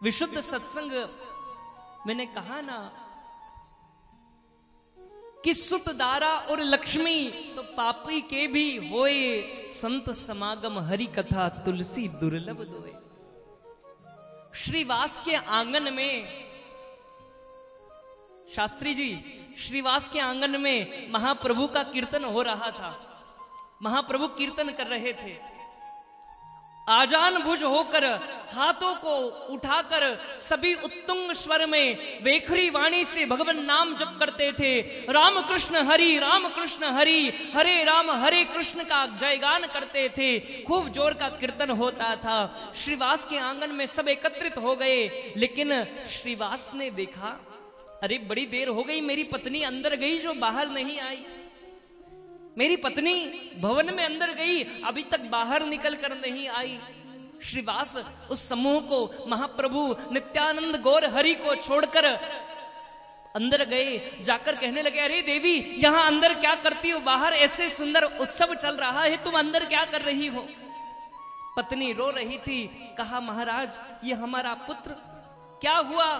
विशुद्ध सत्संग, मैंने कहा ना कि सुत दारा और लक्ष्मी तो पापी के भी होए, संत समागम हरि कथा तुलसी दुर्लभ दोए। श्रीवास के आंगन में, शास्त्री जी, श्रीवास के आंगन में महाप्रभु का कीर्तन हो रहा था। महाप्रभु कीर्तन कर रहे थे। आजान भुज होकर हाथों को उठाकर सभी उत्तुंग स्वर में वेखरी वाणी से भगवान नाम जप करते थे। राम कृष्ण हरि हरे राम हरे कृष्ण का जयगान करते थे। खूब जोर का कीर्तन होता था। श्रीवास के आंगन में सब एकत्रित हो गए, लेकिन श्रीवास ने देखा, अरे बड़ी देर हो गई, मेरी पत्नी अंदर गई जो बाहर नहीं आई। मेरी पत्नी भवन में अंदर गई, अभी तक बाहर निकल कर नहीं आई। श्रीवास उस समूह को, महाप्रभु नित्यानंद गौर हरि को छोड़कर अंदर गए। जाकर कहने लगे, अरे देवी, यहां अंदर क्या करती हो? बाहर ऐसे सुंदर उत्सव चल रहा है, तुम अंदर क्या कर रही हो? पत्नी रो रही थी। कहा, महाराज, ये हमारा पुत्र। क्या हुआ?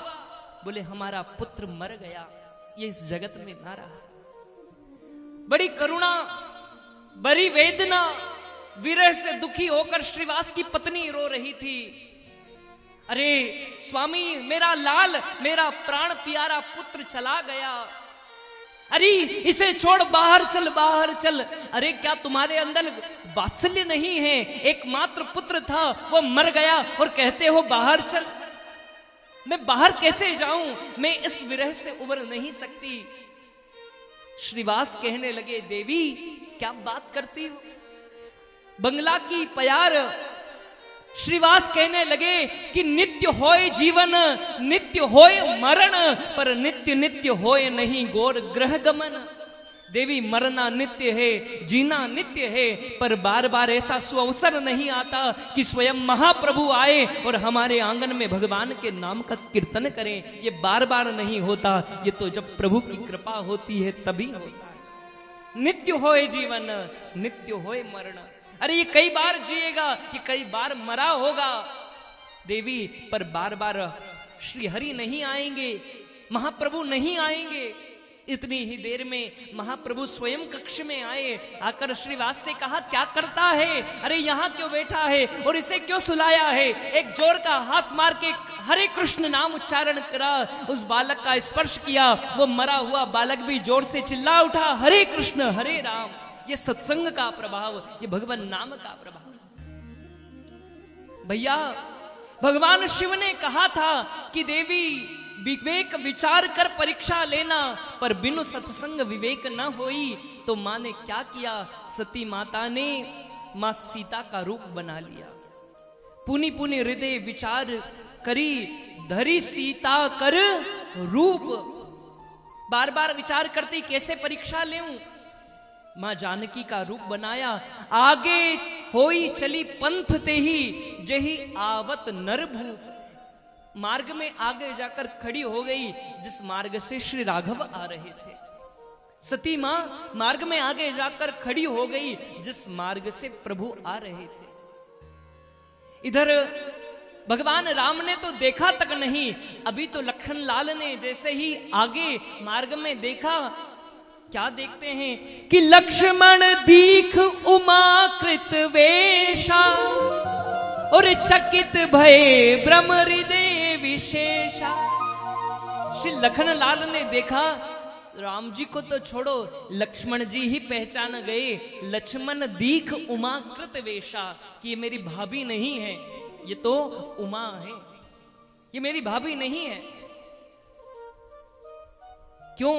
बोले, हमारा पुत्र मर गया, ये इस जगत में ना रहा। बड़ी करुणा, बड़ी वेदना, विरह से दुखी होकर श्रीवास की पत्नी रो रही थी। अरे स्वामी, मेरा लाल, मेरा प्राण प्यारा पुत्र चला गया। अरे इसे छोड़, बाहर चल, बाहर चल। अरे क्या तुम्हारे अंदर वात्सल्य नहीं है? एकमात्र पुत्र था, वो मर गया और कहते हो बाहर चल। मैं बाहर कैसे जाऊं? मैं इस विरह से उबर नहीं सकती। श्रीवास कहने लगे, देवी क्या बात करती हो? बंगला की प्यार। श्रीवास कहने लगे कि नित्य होए जीवन, नित्य होए मरण, पर नित्य नित्य होए नहीं गौर ग्रह गमन। देवी, मरना नित्य है, जीना नित्य है, पर बार बार ऐसा सुअवसर नहीं आता कि स्वयं महाप्रभु आए और हमारे आंगन में भगवान के नाम का कीर्तन करें। ये बार बार नहीं होता, ये तो जब प्रभु की कृपा होती है तभी होता है। नित्य होए जीवन, नित्य होए मरण। अरे ये कई बार जिएगा, ये कई बार मरा होगा देवी, पर बार बार श्री हरि नहीं आएंगे, महाप्रभु नहीं आएंगे। इतनी ही देर में महाप्रभु स्वयं कक्ष में आए। आकर श्रीवास से कहा, क्या करता है? अरे यहाँ क्यों बैठा है और इसे क्यों सुलाया है? एक जोर का हाथ मार के हरे कृष्ण नाम उच्चारण करा, उस बालक का स्पर्श किया। वो मरा हुआ बालक भी जोर से चिल्ला उठा, हरे कृष्ण हरे राम। ये सत्संग का प्रभाव, ये भगवान नाम का प्रभाव। भैया, भगवान शिव ने कहा था कि देवी, विवेक विचार कर परीक्षा लेना, पर बिनु सत्संग विवेक न होई। तो मां ने क्या किया? सती माता ने मां सीता का रूप बना लिया। पुनि पुनि हृदय विचार करी, धरी सीता कर रूप। बार बार विचार करती, कैसे परीक्षा लेऊं? मां जानकी का रूप बनाया। आगे होई चली पंथ ते ही, जही आवत नरभूप। मार्ग में आगे जाकर खड़ी हो गई जिस मार्ग से श्री राघव आ रहे थे। सती मां मार्ग में आगे जाकर खड़ी हो गई जिस मार्ग से प्रभु आ रहे थे। इधर भगवान राम ने तो देखा तक नहीं, अभी तो लखन लाल ने जैसे ही आगे मार्ग में देखा, क्या देखते हैं कि लक्ष्मण दीख उमा कृत वेशा, और चकित भये ब्रह्म हृदय विशेषा। श्री लखन लाल ने देखा, राम जी को तो छोड़ो, लक्ष्मण जी ही पहचान गए। लक्ष्मण दीख उमा कृत वेशा, कि ये मेरी भाभी नहीं है, ये तो उमा है, ये मेरी भाभी नहीं है। क्यों,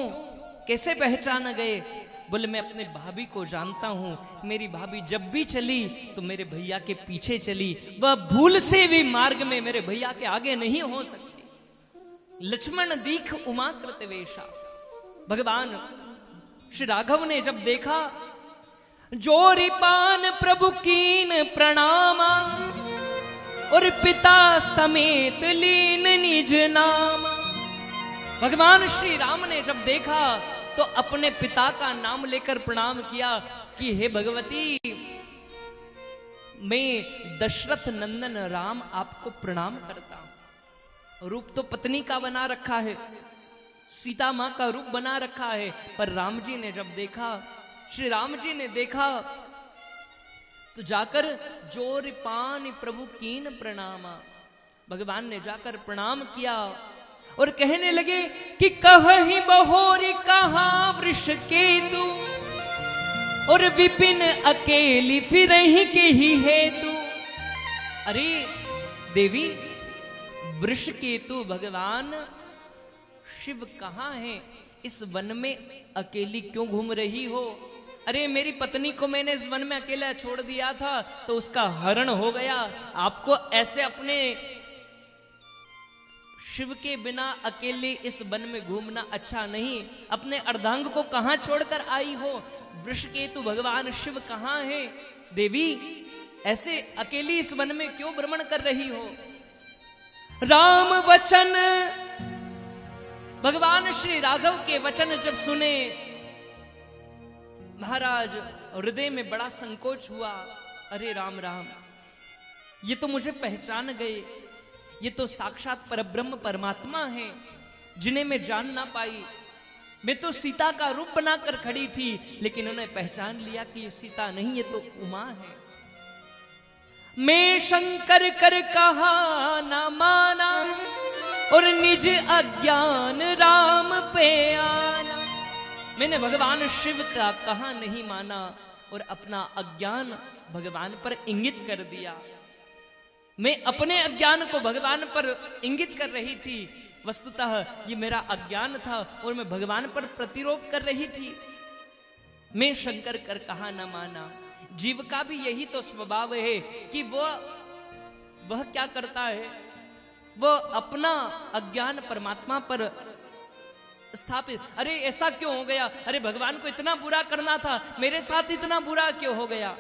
कैसे पहचान गए? बोले, मैं अपने भाभी को जानता हूं। मेरी भाभी जब भी चली तो मेरे भैया के पीछे चली, वह भूल से भी मार्ग में मेरे भैया के आगे नहीं हो सकती। लक्ष्मण दीख उमा कृत वेशा। भगवान श्री राघव ने जब देखा, जोरी पान प्रभु कीन प्रणामा, और पिता समेत लीन निज नाम। भगवान श्री राम ने जब देखा तो अपने पिता का नाम लेकर प्रणाम किया कि हे भगवती, मैं दशरथ नंदन राम आपको प्रणाम करता हूं। रूप तो पत्नी का बना रखा है, सीता मां का रूप बना रखा है, पर राम जी ने जब देखा, श्री राम जी ने देखा तो जाकर जोर पान प्रभु कीन प्रणामा, भगवान ने जाकर प्रणाम किया और कहने लगे कि कहि बहोरी कहा वृष केतु, और विपिन अकेली फिर के ही हेतु। अरे देवी, वृष केतु भगवान शिव कहाँ है? इस वन में अकेली क्यों घूम रही हो? अरे मेरी पत्नी को मैंने इस वन में अकेला छोड़ दिया था तो उसका हरण हो गया। आपको ऐसे अपने शिव के बिना अकेले इस वन में घूमना अच्छा नहीं। अपने अर्धांग को कहां छोड़कर आई हो? वृषकेतु भगवान शिव कहां है? देवी ऐसे अकेली इस वन में क्यों भ्रमण कर रही हो? राम वचन, भगवान श्री राघव के वचन जब सुने महाराज हृदय में बड़ा संकोच हुआ। अरे राम राम, ये तो मुझे पहचान गए, ये तो साक्षात परब्रह्म परमात्मा हैं जिन्हें मैं जान ना पाई। मैं तो सीता का रूप बनाकर खड़ी थी, लेकिन उन्हें पहचान लिया कि ये सीता नहीं, ये तो उमा है। मैं शंकर कर कहा ना माना, और निज अज्ञान राम पे आना। मैंने भगवान शिव का कहा नहीं माना और अपना अज्ञान भगवान पर इंगित कर दिया। मैं अपने अज्ञान को भगवान पर इंगित कर रही थी। वस्तुतः ये मेरा अज्ञान था और मैं भगवान पर प्रतिरोध कर रही थी। मैं शंकर कर कहा न माना। जीव का भी यही तो स्वभाव है कि वह क्या करता है, वह अपना अज्ञान परमात्मा पर स्थापित। अरे ऐसा क्यों हो गया? अरे भगवान को इतना बुरा करना था, मेरे साथ इतना बुरा क्यों हो गया?